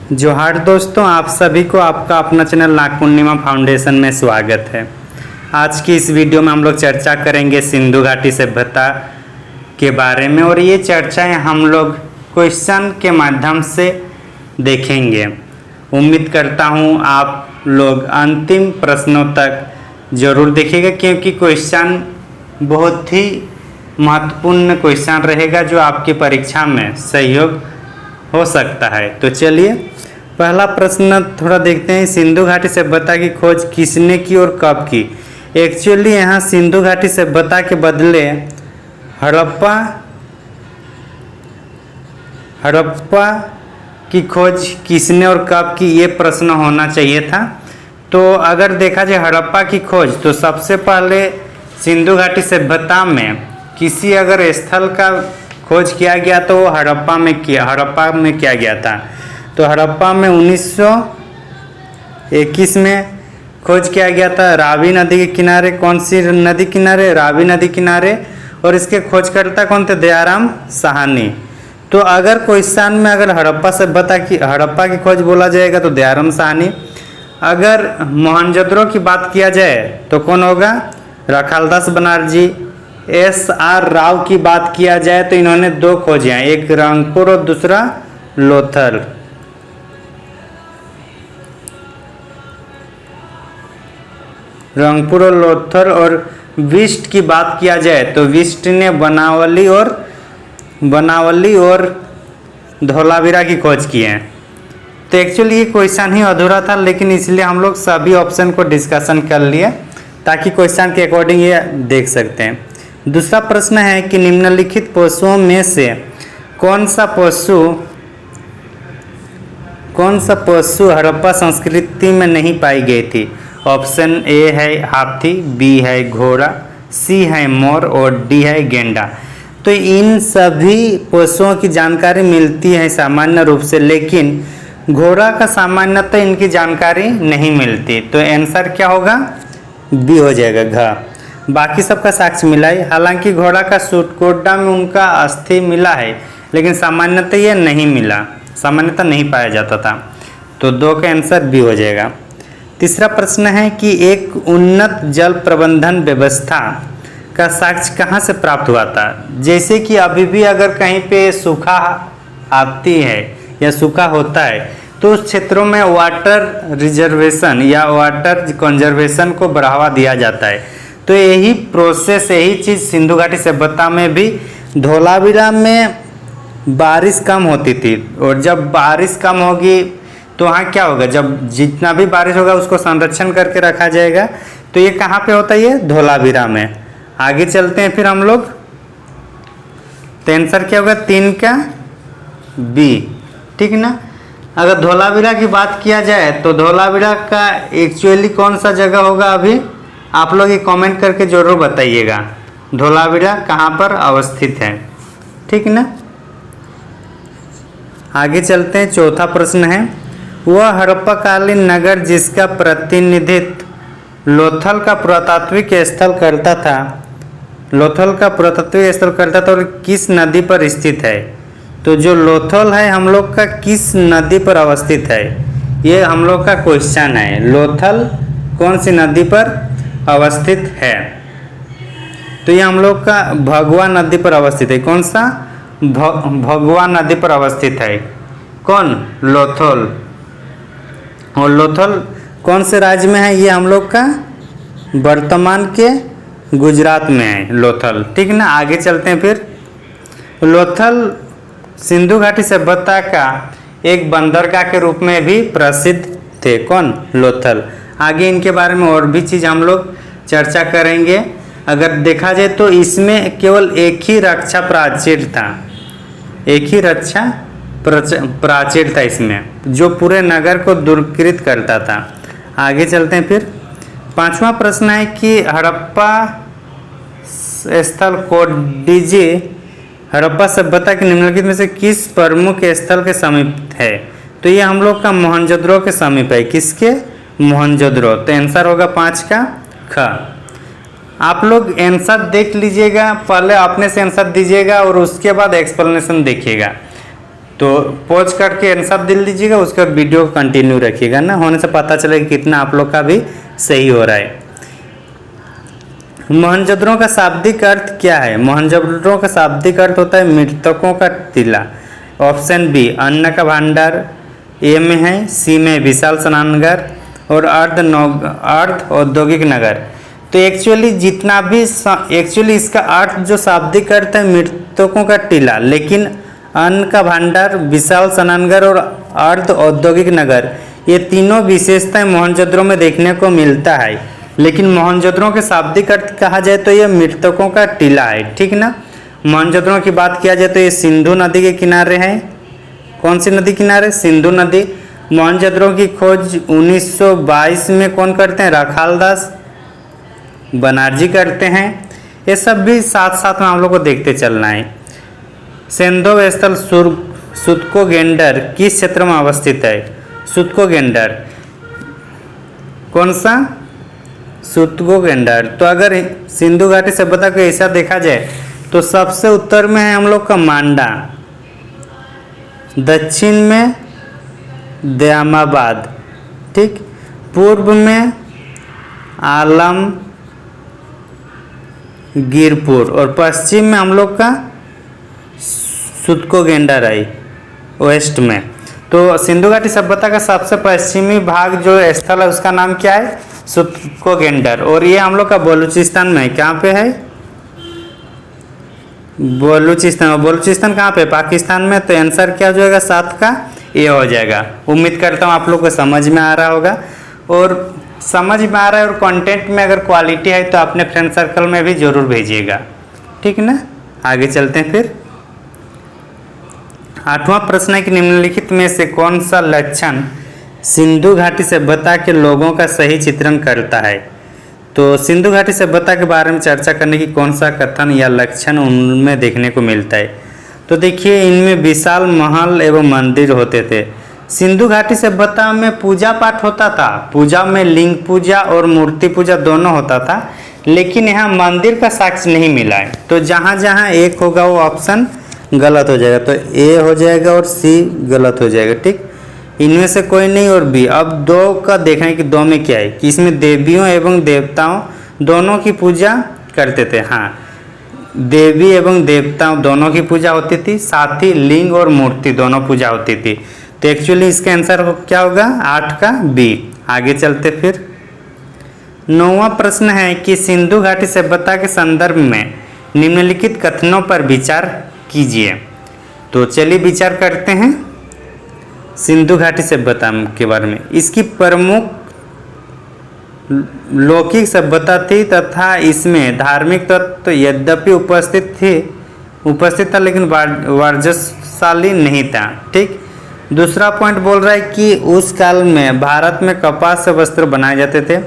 जोहार दोस्तों, आप सभी को आपका अपना चैनल नाग पूर्णिमा फाउंडेशन में स्वागत है। आज की इस वीडियो में हम लोग चर्चा करेंगे सिंधु घाटी सभ्यता के बारे में और ये चर्चाएं हम लोग क्वेश्चन के माध्यम से देखेंगे। उम्मीद करता हूं आप लोग अंतिम प्रश्नों तक ज़रूर देखिएगा, क्योंकि क्वेश्चन बहुत ही महत्वपूर्ण क्वेश्चन रहेगा जो आपकी परीक्षा में सहयोग हो सकता है। तो चलिए पहला प्रश्न थोड़ा देखते हैं। सिंधु घाटी सभ्यता की खोज किसने की और कब की? एक्चुअली यहाँ सिंधु घाटी सभ्यता के बदले हड़प्पा की खोज किसने और कब की, ये प्रश्न होना चाहिए था। तो अगर देखा जाए हड़प्पा की खोज, तो सबसे पहले सिंधु घाटी सभ्यता में किसी अगर स्थल का खोज किया गया तो वो हड़प्पा में किया गया था। तो हड़प्पा में 1921 में खोज किया गया था, रावी नदी के किनारे। कौन सी नदी किनारे? रावी नदी किनारे। और इसके खोजकर्ता कौन थे? दयाराम साहनी। तो अगर क्वेश्चन में अगर हड़प्पा की खोज बोला जाएगा तो दयाराम साहनी। अगर मोहनजोदड़ो की बात किया जाए तो कौन होगा? रखालदास बनर्जी। SR राव की बात किया जाए तो इन्होंने दो खोजे हैं, एक रंगपुर और दूसरा लोथल। रंगपुर और लोथल। और विस्ट की बात किया जाए तो विस्ट ने बनावली और धोलावीरा की खोज की है। तो एक्चुअली ये क्वेश्चन ही अधूरा था, लेकिन इसलिए हम लोग सभी ऑप्शन को डिस्कशन कर लिए ताकि क्वेश्चन के अकॉर्डिंग ये देख सकते हैं। दूसरा प्रश्न है कि निम्नलिखित पशुओं में से कौन सा पशु हड़प्पा संस्कृति में नहीं पाई गई थी? ऑप्शन ए है हाथी, बी है घोड़ा, सी है मोर और डी है गेंडा। तो इन सभी पशुओं की जानकारी मिलती है सामान्य रूप से, लेकिन घोड़ा का सामान्यतः इनकी जानकारी नहीं मिलती। तो आंसर क्या होगा? बी हो जाएगा, घ। बाकी सबका साक्ष्य मिला है। हालांकि घोड़ा का सूटकोटा में उनका अस्थि मिला है, लेकिन सामान्यतः ये नहीं मिला, सामान्यतः नहीं पाया जाता था। तो 2 का आंसर बी हो जाएगा। तीसरा प्रश्न है कि एक उन्नत जल प्रबंधन व्यवस्था का साक्ष्य कहाँ से प्राप्त हुआ था? जैसे कि अभी भी अगर कहीं पे सूखा आती है या सूखा होता है तो उस क्षेत्रों में वाटर रिजर्वेशन या वाटर कंजर्वेशन को बढ़ावा दिया जाता है। तो यही प्रोसेस, यही चीज़ सिंधु घाटी सभ्यता में भी। धोलावीरा में बारिश कम होती थी, और जब बारिश कम होगी तो वहाँ क्या होगा? जब जितना भी बारिश होगा उसको संरक्षण करके रखा जाएगा। तो ये कहाँ पे होता है? ये धोलावीरा में। आगे चलते हैं फिर हम लोग। तो आंसर क्या होगा? 3 का बी, ठीक ना। अगर धोलावीरा की बात किया जाए तो धोलावीरा का एक्चुअली कौन सा जगह होगा? अभी आप लोग ये कमेंट करके जरूर बताइएगा धोलावीरा कहाँ पर अवस्थित है, ठीक ना। आगे चलते हैं। चौथा प्रश्न है, वह हड़प्पाकालीन नगर जिसका प्रतिनिधित्व लोथल का पुरातात्विक स्थल करता था, और किस नदी पर स्थित है? तो जो लोथल है हम लोग का किस नदी पर अवस्थित है, ये हम लोग का क्वेश्चन है। लोथल कौन सी नदी पर अवस्थित है? तो ये हम लोग का भगवा नदी पर अवस्थित है। कौन सा? भगवा नदी पर अवस्थित है। कौन? लोथल। और लोथल कौन से राज्य में है? ये हम लोग का वर्तमान के गुजरात में है लोथल, ठीक ना। आगे चलते हैं फिर। लोथल सिंधु घाटी सभ्यता का एक बंदरगाह के रूप में भी प्रसिद्ध थे। कौन? लोथल। आगे इनके बारे में और भी चीज़ हम लोग चर्चा करेंगे। अगर देखा जाए तो इसमें केवल एक ही रक्षा प्राचीर था, एक ही रक्षा प्राचीर था इसमें, जो पूरे नगर को दूरीकृत करता था। आगे चलते हैं फिर। 5वां प्रश्न है कि हड़प्पा स्थल कोड दीजिए। हड़प्पा सभ्यता के निम्नलिखित में से किस प्रमुख स्थल के समीप है? तो ये हम लोग का मोहनजोदड़ो के समीप है। किसके? मोहनजोदड़ो। तो आंसर होगा 5 का ख। आप लोग आंसर देख लीजिएगा, पहले अपने से आंसर दीजिएगा और उसके बाद एक्सप्लेनेशन देखिएगा। तो पॉज करके आंसर दे लीजिएगा, उसके बाद वीडियो को कंटिन्यू रखिएगा ना, होने से पता चलेगा कितना आप लोग का भी सही हो रहा है। मोहनजोदड़ो का शाब्दिक अर्थ क्या है? मोहनजोदड़ो का शाब्दिक अर्थ होता है मृतकों का टीला। ऑप्शन बी अन्न का भंडार, ए में है, सी में विशाल स्नानघर और अर्ध औद्योगिक नगर। तो एक्चुअली जितना भी एक्चुअली इसका अर्थ जो शाब्दिक अर्थ है मृतकों का टीला, लेकिन अन्न का भंडार, विशाल स्नानघर और अर्ध औद्योगिक नगर ये तीनों विशेषताएं मोहनजोदड़ो में देखने को मिलता है, लेकिन मोहनजोदड़ो के शाब्दिक अर्थ कहा जाए तो ये मृतकों का टीला है, ठीक ना। मोहनजोदड़ो की बात किया जाए तो ये सिंधु नदी के किनारे है। कौन सी नदी किनारे? सिंधु नदी। मोहनजोदड़ो की खोज 1922 में कौन करते हैं? राखालदास बनर्जी करते हैं। ये सब भी साथ साथ में हम लोग को देखते चलना है। सेंधव स्थल सुतकोगेंडर किस क्षेत्र में अवस्थित है? सुतकोगेंडर कौन सा? सुतकोगेंडर। तो अगर सिंधु घाटी सभ्यता को ऐसा देखा जाए तो सबसे उत्तर में है हम लोग का मांडा, दक्षिण में दयामाबाद, ठीक, पूर्व में आलमगीरपुर और पश्चिम में हम लोग का सुतकोगेंडर है वेस्ट में। तो सिंधु घाटी सभ्यता का सबसे पश्चिमी भाग जो स्थल है उसका नाम क्या है? सुतकोगेंडर। और ये हम लोग का बलूचिस्तान में है। कहाँ पे है? बलूचिस्तान। बलूचिस्तान कहाँ पे? पाकिस्तान में। तो आंसर क्या हो जाएगा? 7 का ए हो जाएगा। उम्मीद करता हूँ आप लोग को समझ में आ रहा होगा, और समझ में आ रहा है और कंटेंट में अगर क्वालिटी है तो अपने फ्रेंड सर्कल में भी जरूर भेजिएगा, ठीक ना। आगे चलते हैं फिर। 8वां प्रश्न है कि निम्नलिखित में से कौन सा लक्षण सिंधु घाटी सभ्यता के लोगों का सही चित्रण करता है? तो सिंधु घाटी सभ्यता के बारे में चर्चा करने की कौन सा कथन या लक्षण उनमें देखने को मिलता है? तो देखिए, इनमें विशाल महल एवं मंदिर होते थे। सिंधु घाटी सभ्यता में पूजा पाठ होता था, पूजा में लिंग पूजा और मूर्ति पूजा दोनों होता था, लेकिन यहाँ मंदिर का साक्ष्य नहीं मिला है। तो जहाँ जहाँ एक होगा वो ऑप्शन गलत हो जाएगा। तो ए हो जाएगा और सी गलत हो जाएगा, ठीक। इनमें से कोई नहीं और बी। अब 2 का देखना है कि 2 में क्या है, कि इसमें देवियों एवं देवताओं दोनों की पूजा करते थे। हाँ, देवी एवं देवताओं दोनों की पूजा होती थी, साथ ही लिंग और मूर्ति दोनों पूजा होती थी। तो एक्चुअली इसका आंसर क्या होगा? 8 का बी। आगे चलते फिर। 9वां प्रश्न है कि सिंधु घाटी सभ्यता के संदर्भ में निम्नलिखित कथनों पर विचार कीजिए। तो चलिए विचार करते हैं सिंधु घाटी सभ्यता के बारे में। इसकी प्रमुख लौकिक सभ्यता थी तथा इसमें धार्मिक तत्व यद्यपि उपस्थित था लेकिन वर्चस्वशाली नहीं था, ठीक। दूसरा पॉइंट बोल रहा है कि उस काल में भारत में कपास से वस्त्र बनाए जाते थे।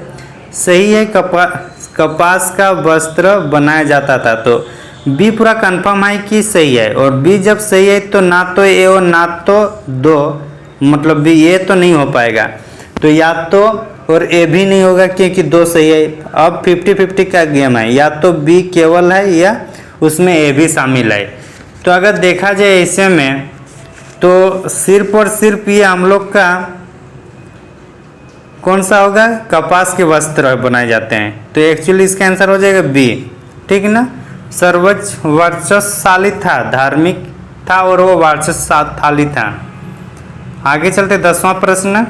सही है, कपास का वस्त्र बनाया जाता था। तो बी पूरा कंफर्म है कि सही है, और बी जब सही है तो ना तो ए और ना तो 2, मतलब बी ये तो नहीं हो पाएगा। तो या तो और ए भी नहीं होगा क्योंकि 2 सही है। अब 50-50 का गेम है, या तो बी केवल है या उसमें ए भी शामिल है। तो अगर देखा जाए ऐसे में तो सिर्फ और सिर्फ ये हम लोग का कौन सा होगा? कपास के वस्त्र बनाए जाते हैं। तो एक्चुअली इसका आंसर हो जाएगा बी, ठीक ना। सर्वोच्च वर्चस्वशाली था, धार्मिक था और वो वर्चस्वशाली था। आगे चलते 10वां प्रश्न।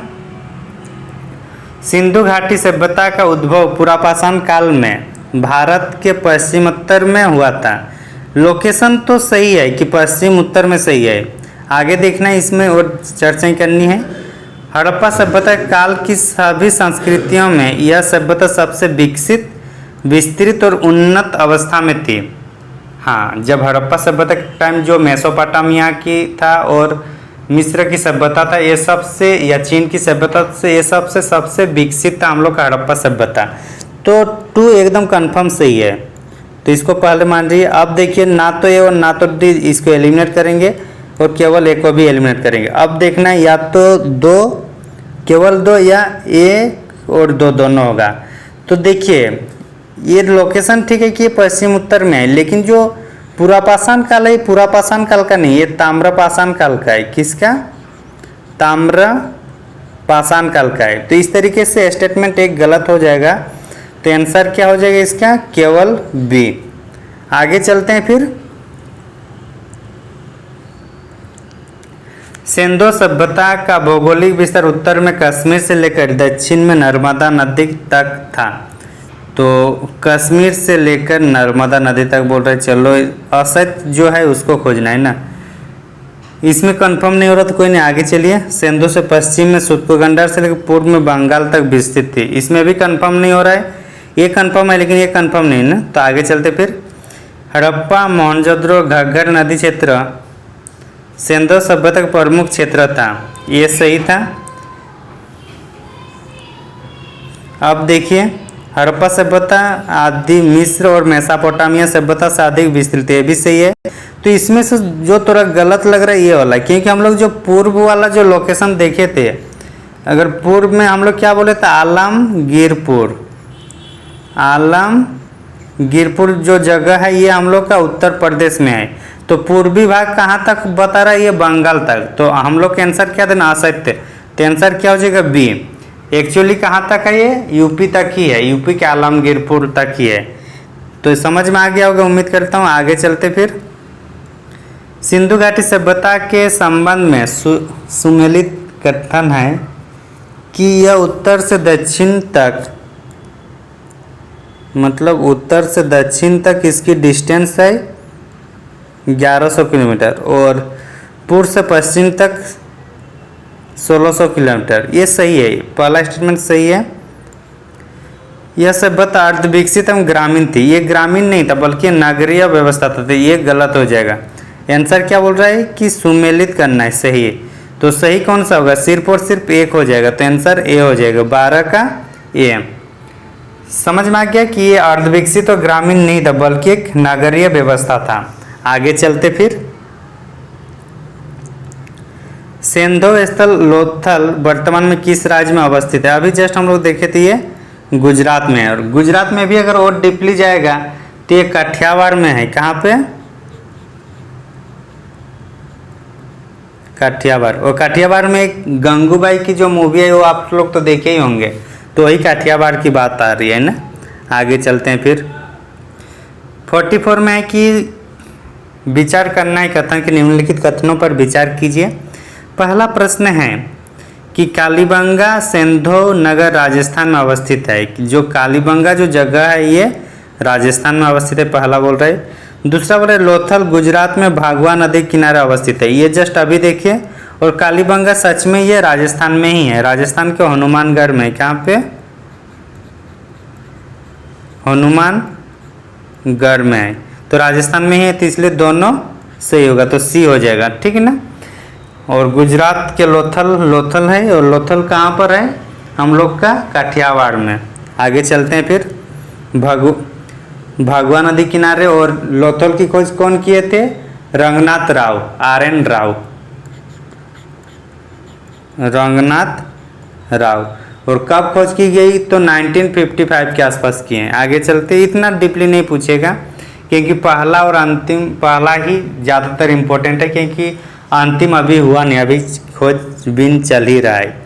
सिंधु घाटी सभ्यता का उद्भव पुरापाषाण काल में भारत के पश्चिम उत्तर में हुआ था। लोकेशन तो सही है कि पश्चिम उत्तर में सही है। आगे देखना है, इसमें और चर्चाएं करनी है। हड़प्पा सभ्यता काल की सभी संस्कृतियों में यह सभ्यता सबसे विकसित, विस्तृत और उन्नत अवस्था में थी। हाँ, जब हड़प्पा सभ्यता के टाइम जो मेसोपोटामिया की था और मिस्र की सभ्यता था, ये सबसे, या चीन की सभ्यता से ये सबसे विकसित था हम लोग का हड़प्पा सभ्यता। तो 2 एकदम कंफर्म सही है, तो इसको पहले मान रही है। अब देखिए, ना तो ए और ना तो डी, इसको एलिमिनेट करेंगे और केवल ए को भी एलिमिनेट करेंगे। अब देखना है, या तो 2, केवल 2, या ए और 2 दोनों होगा। तो देखिए, ये लोकेशन ठीक है कि ये पश्चिम उत्तर में है, लेकिन जो पुरापाषाण काल है, पुरापाषाण काल का नहीं, ये ताम्रपाषाण काल का है। किसका? ताम्रपाषाण काल का है। तो इस तरीके से स्टेटमेंट एक गलत हो जाएगा। तो आंसर क्या हो जाएगा इसका? केवल बी। आगे चलते हैं फिर। सिंधु सभ्यता का भौगोलिक विस्तार उत्तर में कश्मीर से लेकर दक्षिण में नर्मदा नदी तक था। तो कश्मीर से लेकर नर्मदा नदी तक बोल रहे। चलो असत्य जो है उसको खोजना है ना, इसमें कंफर्म नहीं हो रहा तो कोई नहीं, आगे चलिए। सिंधु से पश्चिम में सुतपुर से लेकर पूर्व में बंगाल तक विस्तृत थी। इसमें भी कंफर्म नहीं हो रहा है, ये कंफर्म है लेकिन ये कंफर्म नहीं ना। तो आगे चलते फिर। हड़प्पा मोहनजोदड़ो घग्गर नदी क्षेत्र सिंधु सभ्यता का प्रमुख क्षेत्र था, ये सही था। अब देखिए हड़प्पा सभ्यता आदि मिस्र और मेसोपोटामिया सभ्यता से अधिक विस्तृत है, ये भी सही है। तो इसमें से जो थोड़ा गलत लग रहा है ये वाला, क्योंकि हम लोग जो पूर्व वाला जो लोकेशन देखे थे, अगर पूर्व में हम लोग क्या बोले थे? आलमगीरपुर। आलमगीरपुर जो जगह है ये हम लोग का उत्तर प्रदेश में है। तो पूर्वी भाग कहाँ तक बता रहा है? ये बंगाल तक। तो हम लोग का आंसर क्या देना? असत्य। तो आंसर क्या हो जाएगा? बी। एक्चुअली कहाँ तक है? ये यूपी तक ही है, यूपी के आलमगीरपुर तक ही है। तो समझ में आ गया होगा, उम्मीद करता हूँ। आगे चलते फिर। सिंधु घाटी सभ्यता के संबंध में सुमेलित कथन है कि यह उत्तर से दक्षिण तक, मतलब उत्तर से दक्षिण तक इसकी डिस्टेंस है 1100 किलोमीटर और पूर्व से पश्चिम तक 1600 किलोमीटर। ये सही है, पहला स्टेटमेंट सही है। यह सभ्यता अर्ध विकसित एवं ग्रामीण थी। ये ग्रामीण नहीं था बल्कि नगरीय व्यवस्था था, तो ये गलत हो जाएगा। आंसर क्या बोल रहा है? कि सुमेलित करना है, सही है। तो सही कौन सा होगा? सिर्फ और सिर्फ एक हो जाएगा, तो आंसर ए हो जाएगा, 12 का ए। समझ में आ गया कि ये अर्ध विकसित और ग्रामीण नहीं था बल्कि एक नगरीय व्यवस्था था। आगे चलते फिर। सिंधु स्थल लोथल वर्तमान में किस राज्य में अवस्थित है? अभी जस्ट हम लोग देखे थे ये गुजरात में है, और गुजरात में भी अगर और डीपली जाएगा तो ये काठियावाड़ में है। कहाँ पे? काठियावाड़। और काठियावाड़ में एक गंगूबाई की जो मूवी है वो आप लोग तो देखे ही होंगे, तो वही काठियावाड़ की बात आ रही है ना। आगे चलते हैं फिर। 44 में है कि विचार करना है कथन के निम्नलिखित कथनों पर विचार कीजिए। पहला प्रश्न है कि कालीबंगा सिंधु नगर राजस्थान में अवस्थित है। जो कालीबंगा जो जगह है ये राजस्थान में अवस्थित है, पहला बोल रहे। दूसरा बोल रहे लोथल गुजरात में भागवा नदी किनारे अवस्थित है, ये जस्ट अभी देखिए। और कालीबंगा सच में ये राजस्थान में ही है, राजस्थान के हनुमानगढ़ में। कहाँ पे? हनुमानगढ़ में है, तो राजस्थान में ही है, तो इसलिए दोनों सही होगा, तो सी हो जाएगा, ठीक है ना। और गुजरात के लोथल है, और लोथल कहाँ पर है? हम लोग का काठियावाड़ में। आगे चलते हैं फिर। भागवा नदी किनारे और लोथल की खोज कौन किए थे? रंगनाथ राव, RN राव, रंगनाथ राव। और कब खोज की गई? तो 1955 के आसपास किए हैं। आगे चलते, इतना डीपली नहीं पूछेगा क्योंकि पहला और अंतिम, पहला ही ज़्यादातर इम्पोर्टेंट है क्योंकि अंतिम अभी हुआ नहीं, अभी खोजबीन चल ही रहा है।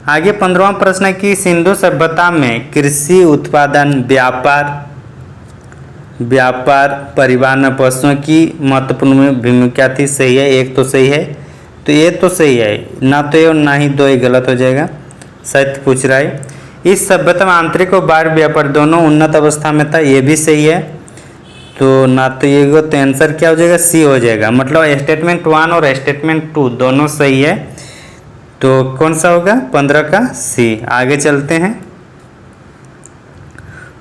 आगे 15वां प्रश्न है कि सिंधु सभ्यता में कृषि उत्पादन, व्यापार परिवहन में पशुओं की महत्वपूर्ण भूमिका थी, सही है। एक तो सही है, तो ये तो सही है, ना तो ये और ना ही दो, ये गलत हो जाएगा। सत्य पूछ रहा है। इस सभ्यता में आंतरिक और बाहरी व्यापार दोनों उन्नत अवस्था में था, ये भी सही है। तो ना तो ये हो, तो आंसर क्या हो जाएगा? सी हो जाएगा। मतलब स्टेटमेंट 1 और स्टेटमेंट 2 दोनों सही है, तो कौन सा होगा? 15 का सी। आगे चलते हैं।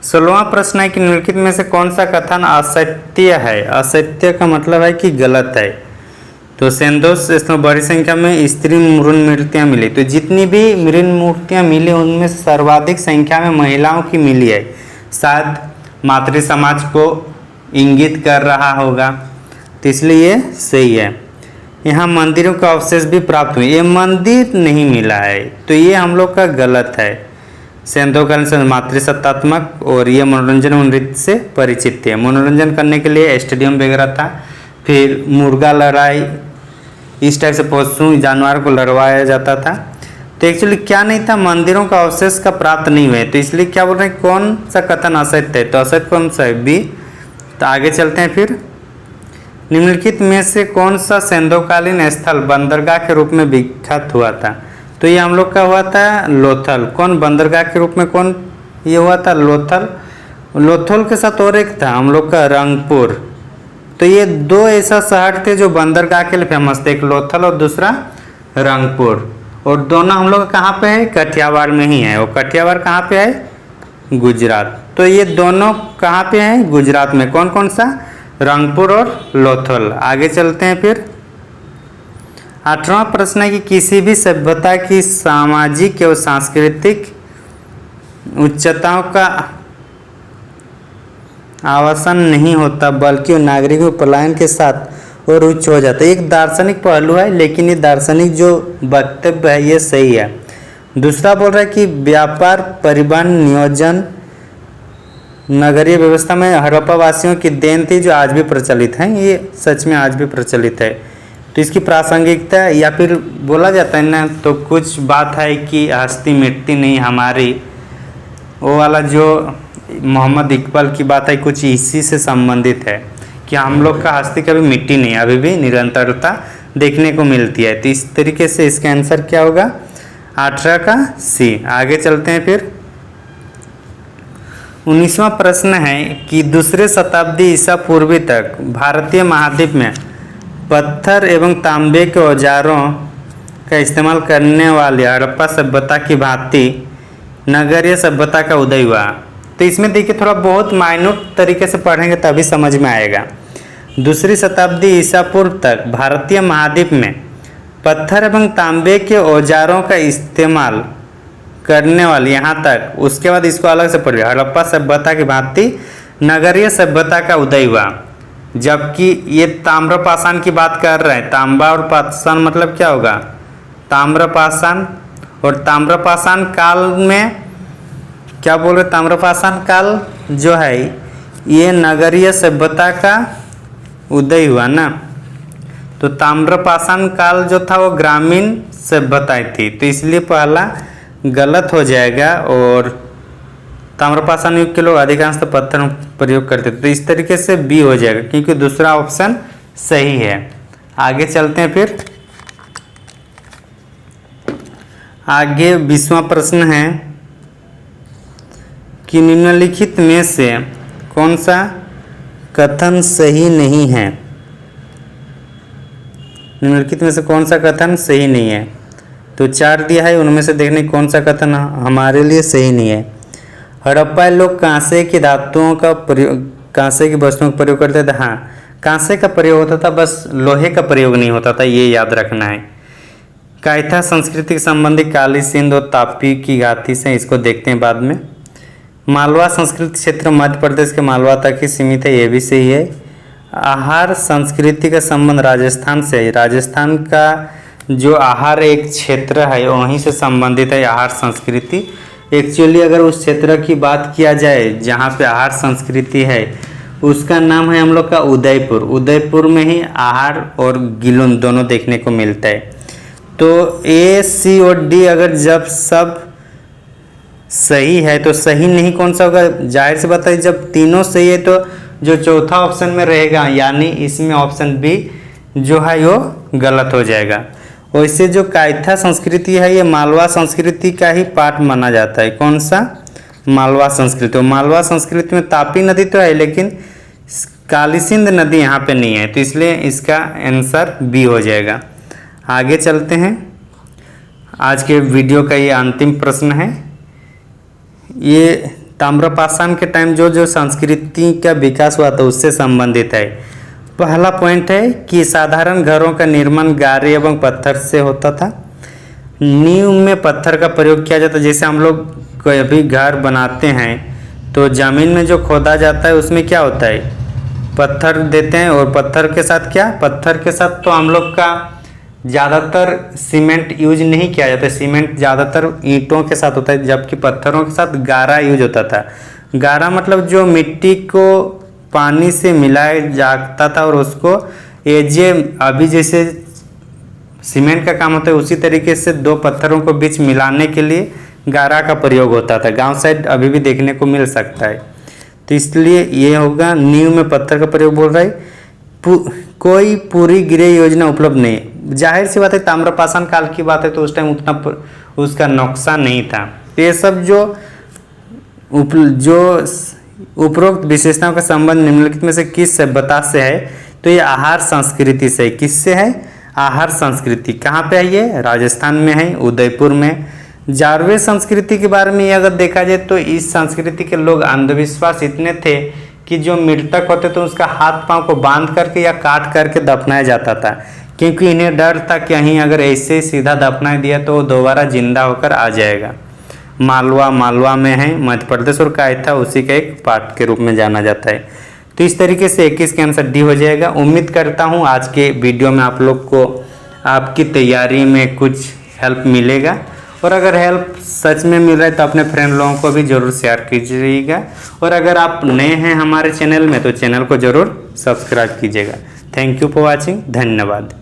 16वां प्रश्न है कि निम्नलिखित में से कौन सा कथन असत्य है? असत्य का मतलब है कि गलत है। तो सिंधु इसमें बड़ी संख्या में स्त्री मृण मूर्तियाँ मिली, तो जितनी भी मृण मूर्तियाँ मिली उनमें सर्वाधिक संख्या में महिलाओं की मिली है। शायद मातृ समाज को इंगित कर रहा होगा, तो इसलिए ये सही है। यहाँ मंदिरों का अवशेष भी प्राप्त हुए, ये मंदिर नहीं मिला है, तो ये हम लोग का गलत है। सेंधोकालीन से मातृसत्तात्मक, और ये मनोरंजन और नृत्य से परिचित थे। मनोरंजन करने के लिए स्टेडियम वगैरह था। फिर मुर्गा लड़ाई, इस टाइप से पशु जानवर को लड़वाया जाता था। तो एक्चुअली क्या नहीं था, मंदिरों का अवशेष का प्राप्त नहीं हुए, तो इसलिए क्या बोल रहे हैं, कौन सा कथन असत्य है, तो असत्य कौन सा है, बी। तो आगे चलते हैं। फिर निम्नलिखित में से कौन सा सेंधोकालीन स्थल बंदरगाह के रूप में विख्यात हुआ था, तो ये हम लोग का हुआ था लोथल। कौन बंदरगाह के रूप में कौन ये हुआ था, लोथल। लोथल के साथ और एक था हम लोग का रंगपुर। तो ये दो ऐसा शहर थे जो बंदरगाह के लिए फेमस थे, एक लोथल और दूसरा रंगपुर। और दोनों हम लोग कहाँ पे है, कठियावाड़ में ही है। और कठियावाड़ कहाँ पे है, गुजरात। तो ये दोनों कहाँ पे हैं, गुजरात में। कौन कौन सा, रंगपुर और लोथल। आगे चलते हैं। फिर 8वां प्रश्न है कि किसी भी सभ्यता की सामाजिक एवं सांस्कृतिक उच्चताओं का आवासन नहीं होता, बल्कि नागरिकों के पलायन के साथ और उच्च हो जाता है। एक दार्शनिक पहलू है, लेकिन ये दार्शनिक जो वक्तव्य है ये सही है। दूसरा बोल रहा है कि व्यापार, परिवहन, नियोजन नगरीय व्यवस्था में हड़प्पा वासियों की देन थी, जो आज भी प्रचलित है। ये सच में आज भी प्रचलित है। तो इसकी प्रासंगिकता, या फिर बोला जाता है ना, तो कुछ बात है कि हस्ती मिटती नहीं हमारी, वो वाला जो मोहम्मद इकबाल की बात है, कुछ इसी से संबंधित है कि हम लोग का हस्ती कभी मिट्टी नहीं, अभी भी निरंतरता देखने को मिलती है। तो इस तरीके से इसका आंसर क्या होगा, 18 का सी। आगे चलते हैं। फिर 19वां प्रश्न है कि दूसरे शताब्दी ईसा पूर्वी तक भारतीय महाद्वीप में पत्थर एवं तांबे के औजारों का इस्तेमाल करने वाली हड़प्पा सभ्यता की भांति नगरीय सभ्यता का उदय हुआ। तो इसमें देखिए थोड़ा बहुत माइन्यूट तरीके से पढ़ेंगे तभी समझ में आएगा। दूसरी शताब्दी ईसा पूर्व तक भारतीय महाद्वीप में पत्थर एवं तांबे के औजारों का इस्तेमाल करने वाली, यहाँ तक, उसके बाद इसको अलग से पढ़िए, हड़प्पा सभ्यता की भांति नगरीय सभ्यता का उदय हुआ। जबकि ये ताम्रपाषाण की बात कर रहे हैं। तांबा और पाषाण मतलब क्या होगा, ताम्रपाषाण। और ताम्रपाषाण काल में क्या बोल रहे, ताम्रपाषाण काल जो है ये नगरीय सभ्यता का उदय हुआ ना। तो ताम्रपाषाण काल जो था वो ग्रामीण सभ्यताएं थी, तो इसलिए पहला गलत हो जाएगा। और ताम्रपाषाण युग के लोग अधिकांशतः पत्थर प्रयोग करते थे, तो इस तरीके से बी हो जाएगा, क्योंकि दूसरा ऑप्शन सही है। आगे चलते हैं। फिर आगे 20वां प्रश्न है कि निम्नलिखित में से कौन सा कथन सही नहीं है। निम्नलिखित में से कौन सा कथन सही नहीं है, तो 4 दिया है, उनमें से देखने कौन सा कथन हमारे लिए सही नहीं है। हड़प्पा लोग कांसे की धातुओं का प्रयोग, कांसे की वस्तुओं का प्रयोग करते थे। हाँ, कांसे का प्रयोग होता था, बस लोहे का प्रयोग नहीं होता था, ये याद रखना है। कायथा संस्कृति के संबंधी काली सिंध और तापी की गाथी से, इसको देखते हैं बाद में। मालवा संस्कृति क्षेत्र मध्य प्रदेश के मालवा तक ही सीमित है, ये भी सही है। आहार संस्कृति का संबंध राजस्थान से है। राजस्थान का जो आहार एक क्षेत्र है वहीं से संबंधित है आहार संस्कृति। एक्चुअली अगर उस क्षेत्र की बात किया जाए जहाँ पे आहार संस्कृति है, उसका नाम है हम लोग का उदयपुर। उदयपुर में ही आहार और गिलोन दोनों देखने को मिलता है। तो ए, सी और डी अगर जब सब सही है तो सही नहीं कौन सा होगा, जाहिर से बात है जब तीनों सही है तो जो चौथा ऑप्शन में रहेगा, यानी इसमें ऑप्शन बी जो है वो गलत हो जाएगा। वैसे जो कायथा संस्कृति है ये मालवा संस्कृति का ही पार्ट माना जाता है। कौन सा, मालवा संस्कृति। और मालवा संस्कृति में तापी नदी तो है, लेकिन काली सिंध नदी यहाँ पे नहीं है, तो इसलिए इसका आंसर बी हो जाएगा। आगे चलते हैं। आज के वीडियो का ये अंतिम प्रश्न है। ये ताम्रपाषाण के टाइम जो जो संस्कृति का विकास हुआ था उससे संबंधित है। पहला पॉइंट है कि साधारण घरों का निर्माण गारे एवं पत्थर से होता था। नींव में पत्थर का प्रयोग किया जाता है। जैसे हम लोग कभी घर बनाते हैं तो ज़मीन में जो खोदा जाता है उसमें क्या होता है, पत्थर देते हैं। और पत्थर के साथ क्या, पत्थर के साथ तो हम लोग का ज़्यादातर सीमेंट यूज नहीं किया जाता। सीमेंट ज़्यादातर ईंटों के साथ होता है, जबकि पत्थरों के साथ गारा यूज होता था। गारा मतलब जो मिट्टी को पानी से मिलाया जाता था और उसको अभी जैसे सीमेंट का काम होता है उसी तरीके से दो पत्थरों को बीच मिलाने के लिए गारा का प्रयोग होता था। गांव साइड अभी भी देखने को मिल सकता है। तो इसलिए ये होगा, नींव में पत्थर का प्रयोग बोल रहा है। कोई पूरी गृह योजना उपलब्ध नहीं है। जाहिर सी बात है, ताम्रपाषाण काल की बात है तो उस टाइम उतना उसका नक्शा नहीं था। ये सब जो उपरोक्त विशेषताओं का संबंध निम्नलिखित में से किस सभ्यता से है? तो ये आहार संस्कृति से। किससे है? आहार संस्कृति। कहाँ पे है ये? राजस्थान में है, उदयपुर में। जारवे संस्कृति के बारे में अगर देखा जाए तो इस संस्कृति के लोग अंधविश्वास इतने थे कि जो मृतक होते तो उसका हाथ पांव को बांध करके या काट करके दफनाया जाता था, क्योंकि इन्हें डर था कि कहीं अगर ऐसे ही सीधा दफना दिया तो वो दोबारा जिंदा होकर आ जाएगा। मालवा में है मध्य प्रदेश, और कायथा उसी का एक पार्ट के रूप में जाना जाता है। तो इस तरीके से 21 के आंसर डी हो जाएगा। उम्मीद करता हूँ आज के वीडियो में आप लोग को आपकी तैयारी में कुछ हेल्प मिलेगा, और अगर हेल्प सच में मिल रहा है तो अपने फ्रेंड लोगों को भी ज़रूर शेयर कीजिएगा। और अगर आप नए हैं हमारे चैनल में तो चैनल को ज़रूर सब्सक्राइब कीजिएगा। Thank you for watching. धन्यवाद।